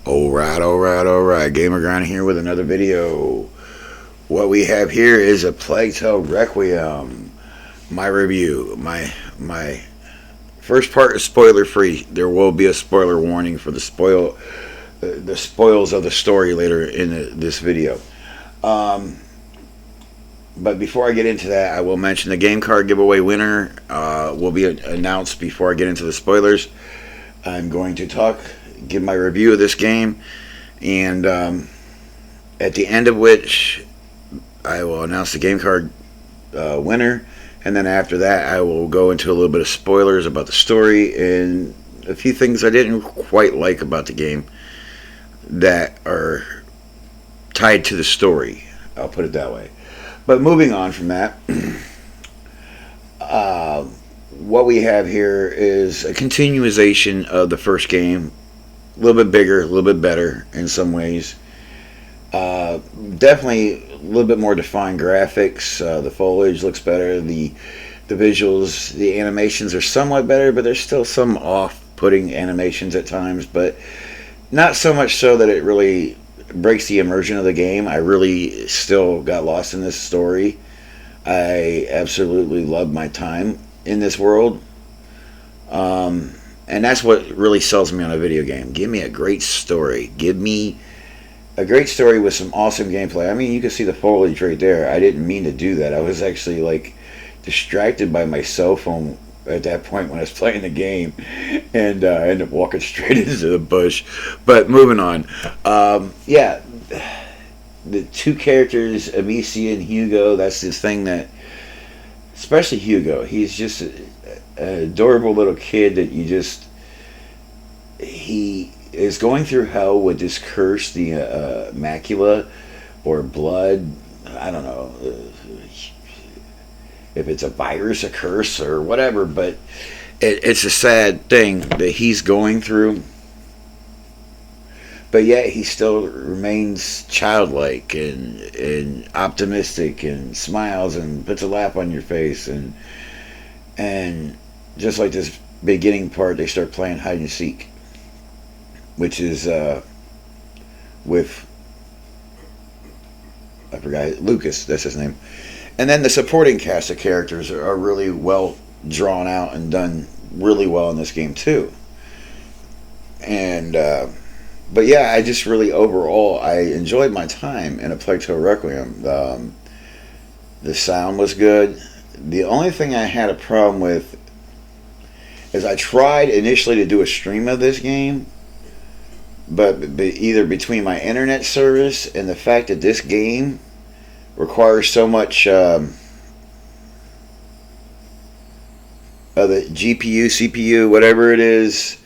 Alright. Gamer Grind here with another video. What we have here is a Plague Tale Requiem. My review. My first part is spoiler free. There will be a spoiler warning for the spoils of the story later in this video. But before I get into that, I will mention the game card giveaway winner will be announced before I get into the spoilers. I'm going to give my review of this game, and at the end of which I will announce the game card winner, and then after that I will go into a little bit of spoilers about the story and a few things I didn't quite like about the game that are tied to the story. I'll put it that way. But moving on from that, what we have here is a continuation of the first game. A little bit bigger, a little bit better in some ways. Definitely a little bit more defined graphics. The foliage looks better. The visuals, the animations are somewhat better, but there's still some off-putting animations at times. But not so much so that it really breaks the immersion of the game. I really still got lost in this story. I absolutely loved my time in this world. And that's what really sells me on a video game. Give me a great story. Give me a great story with some awesome gameplay. I mean, you can see the foliage right there. I didn't mean to do that. I was actually distracted by my cell phone at that point when I was playing the game, and I ended up walking straight into the bush. But moving on. Yeah, the two characters, Amicia and Hugo, that's this thing that, especially Hugo, he's just an adorable little kid that he is going through hell with this curse, the macula or blood. I don't know if it's a virus, a curse, or whatever, but it's a sad thing that he's going through. But yet he still remains childlike and optimistic and smiles and puts a laugh on your face. And just like this beginning part, they start playing hide and seek, which is with, I forgot, Lucas, that's his name. And then the supporting cast of characters are really well drawn out and done really well in this game too. And but yeah, I just really overall I enjoyed my time in A Plague Tale Requiem. The sound was good. The only thing I had a problem with is I tried initially to do a stream of this game, but either between my internet service and the fact that this game requires so much of the GPU, CPU, whatever it is,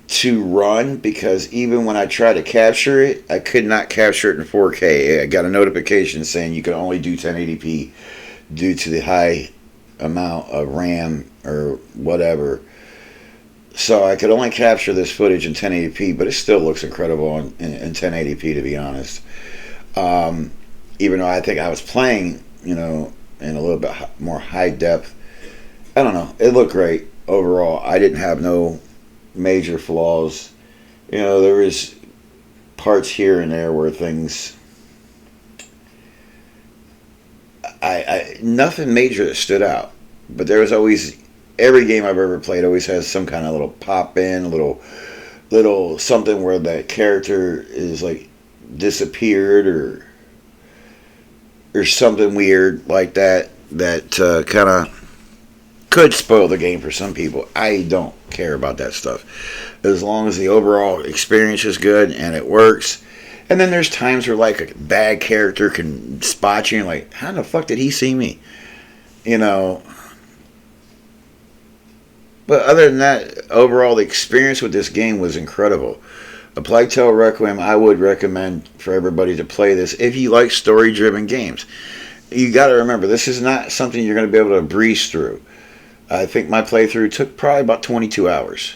to run, because even when I tried to capture it, I could not capture it in 4K. I got a notification saying you can only do 1080p due to the high amount of RAM or whatever. So I could only capture this footage in 1080p, but it still looks incredible in 1080p, to be honest. Even though I think I was playing, in a little bit more high depth. I don't know. It looked great overall. I didn't have no major flaws. There was parts here and there where things, nothing major that stood out. But there was always, every game I've ever played always has some kind of little pop in, a little something where that character is disappeared or something weird like that kind of could spoil the game for some people. I don't care about that stuff as long as the overall experience is good and it works. And then there's times where a bad character can spot you and how the fuck did he see me? But other than that, overall the experience with this game was incredible. A Plague Tale Requiem, I would recommend for everybody to play this if you like story-driven games. You got to remember, this is not something you're going to be able to breeze through. I think my playthrough took probably about 22 hours.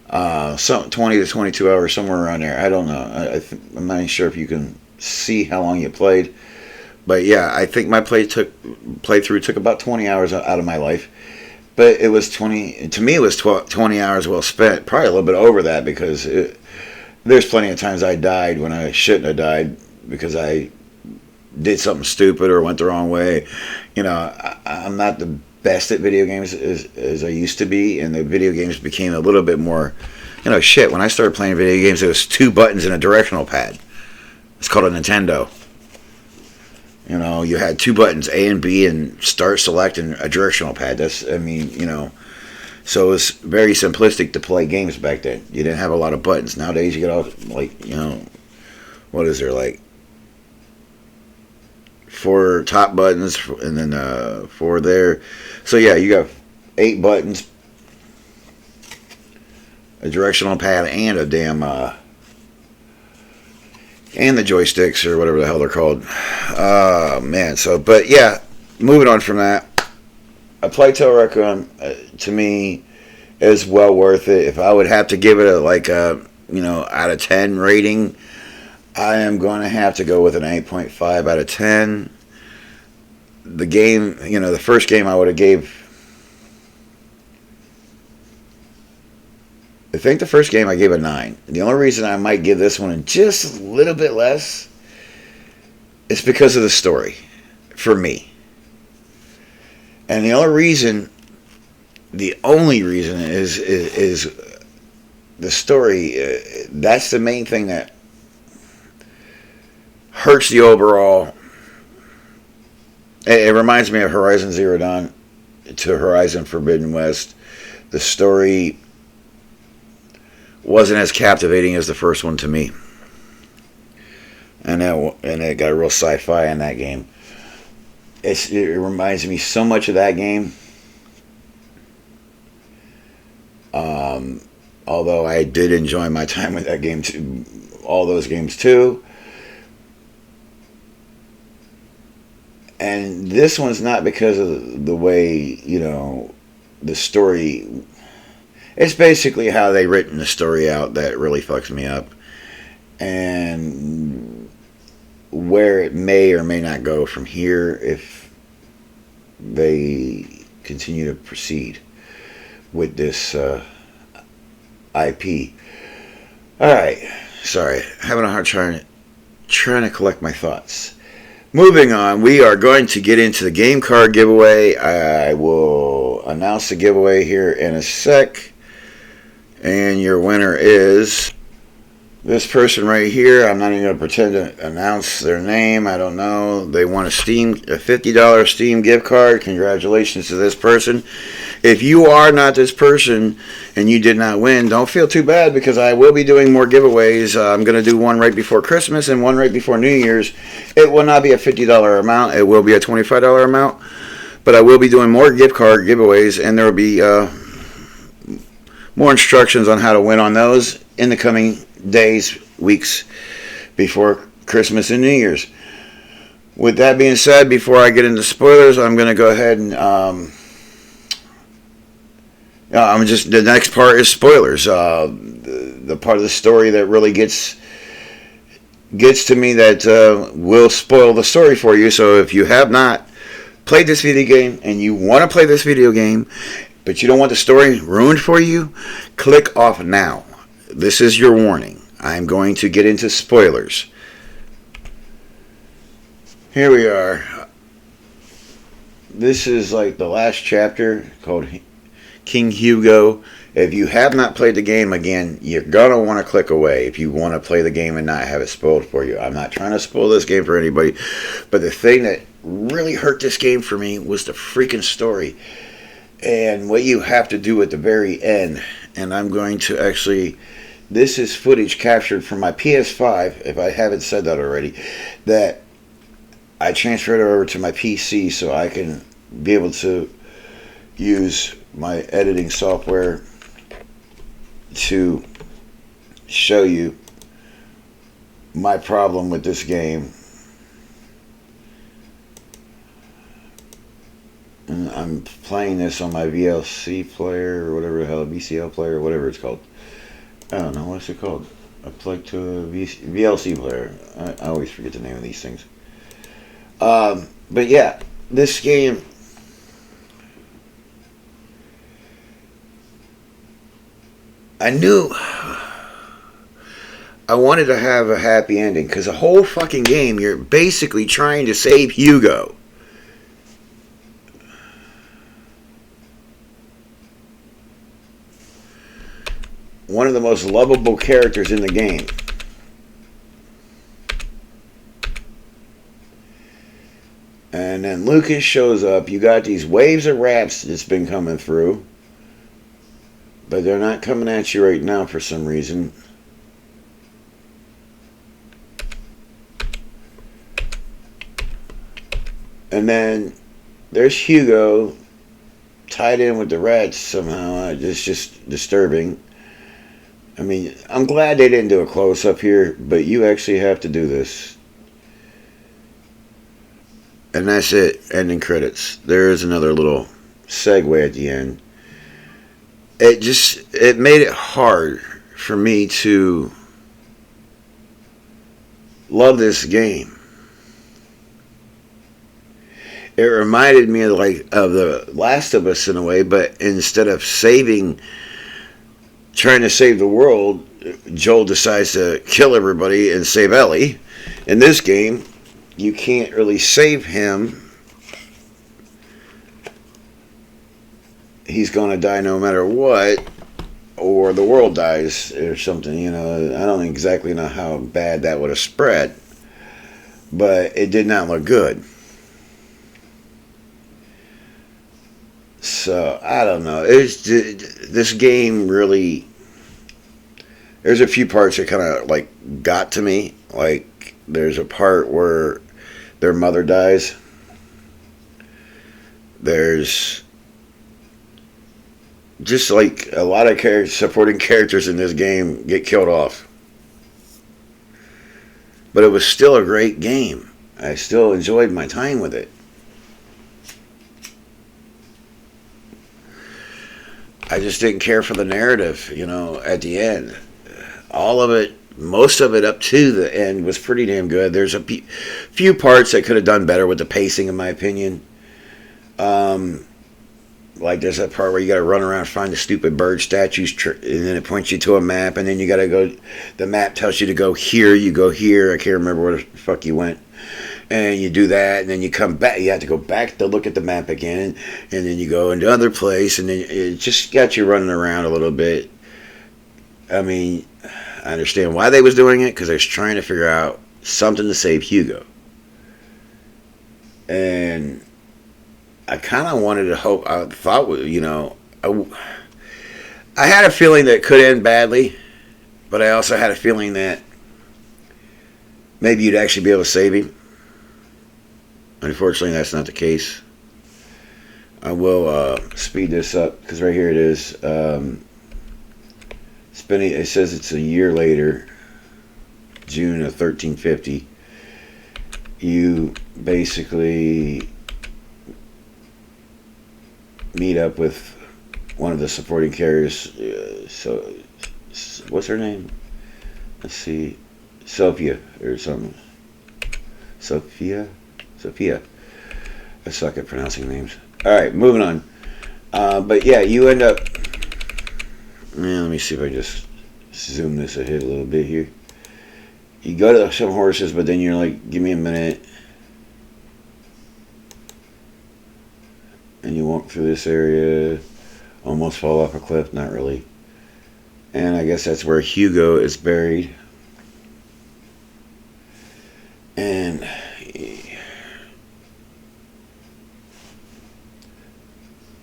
20 to 22 hours, somewhere around there. I don't know. I'm not even sure if you can see how long you played. But yeah, I think my playthrough took about 20 hours out of my life. but it was 20. To me, it was 20 hours well spent. Probably a little bit over that because there's plenty of times I died when I shouldn't have died because I did something stupid or went the wrong way. I'm not the best at video games as I used to be, and the video games became a little bit more. Shit. When I started playing video games, it was 2 buttons and a directional pad. It's called a Nintendo. You had 2 buttons, A and B, and start, select, and a directional pad. So it was very simplistic to play games back then. You didn't have a lot of buttons. Nowadays, you get all, what is there, 4 top buttons, and then 4 there. So, yeah, you got 8 buttons, a directional pad, and a damn, and the joysticks, or whatever the hell they're called. Man, but yeah, moving on from that, A Plague Tale Requiem, to me, is well worth it. If I would have to give it out of 10 rating, I am going to have to go with an 8.5 out of 10. The game, the first game I would have gave, I think the first game I gave a 9. The only reason I might give this one just a little bit less is because of the story, for me. And the only reason is the story. That's the main thing that hurts the overall. It reminds me of Horizon Zero Dawn to Horizon Forbidden West. The story wasn't as captivating as the first one to me, and it got real sci-fi in that game. It reminds me so much of that game. Although I did enjoy my time with that game too, all those games too. And this one's not because of the way, the story. It's basically how they written the story out that really fucks me up. And where it may or may not go from here if they continue to proceed with this IP. Alright. Sorry. Having a hard trying to collect my thoughts. Moving on, we are going to get into the game card giveaway. I will announce the giveaway here in a sec. And your winner is this person right here. I'm not even going to pretend to announce their name. I don't know. They won a $50 Steam gift card. Congratulations to this person. If you are not this person and you did not win, don't feel too bad because I will be doing more giveaways. I'm going to do one right before Christmas and one right before New Year's. It will not be a $50 amount. It will be a $25 amount. But I will be doing more gift card giveaways, and there will be more instructions on how to win on those in the coming days, weeks before Christmas and New Year's. With that being said, before I get into spoilers, I'm going to go ahead and the next part is spoilers. The part of the story that really gets to me that will spoil the story for you. So if you have not played this video game and you want to play this video game, but you don't want the story ruined for you, click off now. This is your warning. I'm going to get into spoilers. Here we are. This is like the last chapter called King Hugo. If you have not played the game, again, you're going to want to click away if you want to play the game and not have it spoiled for you. I'm not trying to spoil this game for anybody, but the thing that really hurt this game for me was the freaking story. And what you have to do at the very end, and I'm going to actually, this is footage captured from my PS5, if I haven't said that already, that I transferred over to my PC so I can be able to use my editing software to show you my problem with this game. And I'm playing this on my VLC player or whatever the hell, VCL player, whatever it's called. I don't know, what's it called? I plugged to a VLC player. I always forget the name of these things. But yeah, this game, I knew I wanted to have a happy ending because the whole fucking game you're basically trying to save Hugo. One of the most lovable characters in the game. And then Lucas shows up. You got these waves of rats that's been coming through. But they're not coming at you right now for some reason. And then there's Hugo tied in with the rats somehow. It's just disturbing. I mean, I'm glad they didn't do a close-up here, but you actually have to do this. And that's it. Ending credits. There is another little segue at the end. It made it hard for me to love this game. It reminded me of The Last of Us in a way, but instead of trying to save the world, Joel decides to kill everybody and save Ellie. In this game, you can't really save him. He's going to die no matter what, or the world dies or something. You know, I don't exactly know how bad that would have spread, but it did not look good. So, I don't know. This game really... There's a few parts that kind of, got to me. Like, there's a part where their mother dies. There's just, a lot of supporting characters in this game get killed off. But it was still a great game. I still enjoyed my time with it. I just didn't care for the narrative, at the end. All of it, most of it up to the end was pretty damn good. There's a few parts that could have done better with the pacing, in my opinion. There's that part where you got to run around and find the stupid bird statues, and then it points you to a map, and then you got to go, the map tells you to go here, you go here. I can't remember where the fuck you went. And you do that, and then you come back. You have to go back to look at the map again, and then you go into other place, and then it just got you running around a little bit. I mean, I understand why they was doing it, because they was trying to figure out something to save Hugo. And I kind of wanted to hope, I thought, I had a feeling that it could end badly, but I also had a feeling that maybe you'd actually be able to save him. Unfortunately, that's not the case. I will speed this up because right here it is. It says it's a year later, June of 1350. You basically meet up with one of the supporting characters. So, what's her name? Let's see, Sophia or something. Sophia. I suck at pronouncing names. Alright, moving on. But yeah, you end up... let me see if I just zoom this ahead a little bit here. You go to some horses, but then you're like, give me a minute. And you walk through this area. Almost fall off a cliff, not really. And I guess that's where Hugo is buried. And...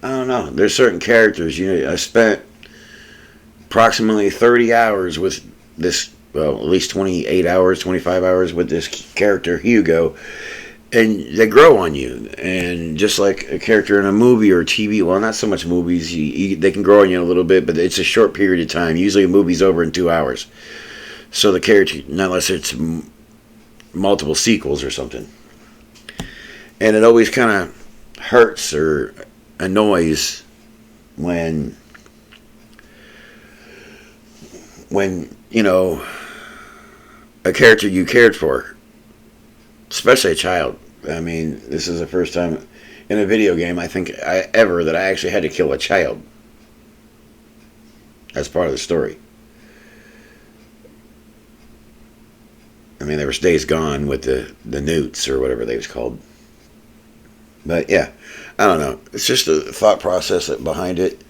I don't know. There's certain characters. I spent approximately 30 hours with this, well, at least 28 hours, 25 hours with this character, Hugo. And they grow on you. And just like a character in a movie or TV, well, not so much movies, they can grow on you a little bit, but it's a short period of time. Usually a movie's over in 2 hours. So the character, not unless it's multiple sequels or something. And it always kind of hurts or annoys when a character you cared for, especially a child. I mean, this is the first time in a video game I think that I actually had to kill a child. That's part of the story. I mean, there was Days Gone with the newts or whatever they was called. But yeah, I don't know. It's just the thought process behind it.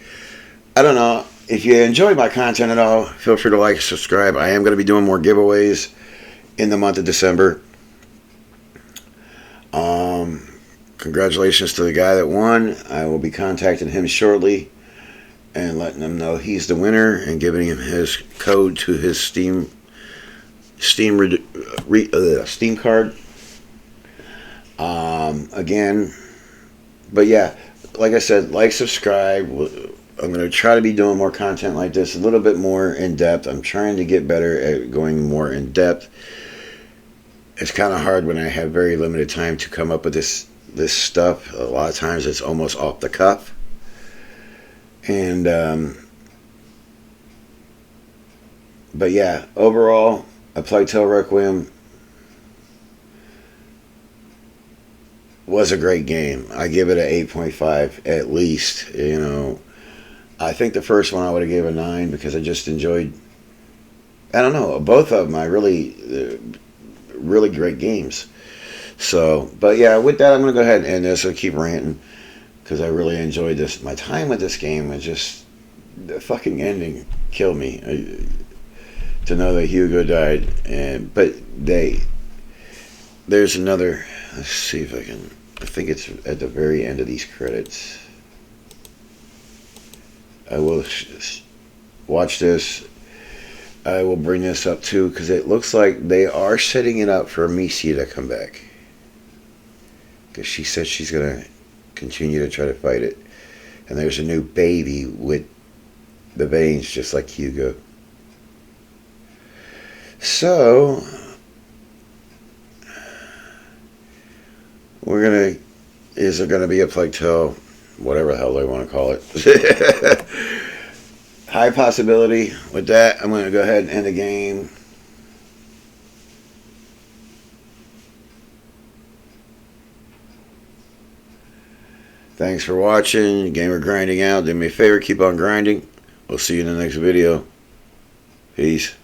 I don't know. If you enjoy my content at all, feel free to like and subscribe. I am going to be doing more giveaways in the month of December. Congratulations to the guy that won. I will be contacting him shortly and letting him know he's the winner and giving him his code to his Steam card. Again, but yeah, like I said, like, subscribe. I'm going to try to be doing more content like this, a little bit more in depth. I'm trying to get better at going more in depth. It's kind of hard when I have very limited time to come up with this stuff. A lot of times it's almost off the cuff. And but yeah, overall, A Plague Tale Requiem was a great game. I give it an 8.5 at least. I think the first one I would have gave a 9 because I just enjoyed. I don't know. Both of them, I really great games. So, but yeah, with that, I'm going to go ahead and end this. I'll keep ranting because I really enjoyed this. My time with this game was just, the fucking ending killed me. To know that Hugo died, but there's another. Let's see if I can. I think it's at the very end of these credits. I will watch this. I will bring this up too because it looks like they are setting it up for Amicia to come back. Because she said she's going to continue to try to fight it. And there's a new baby with the veins just like Hugo. So, is there going to be a Plague Tale, whatever the hell they want to call it. High possibility. With that, I'm going to go ahead and end the game. Thanks for watching. Gamer Grinding out. Do me a favor, keep on grinding. We'll see you in the next video. Peace.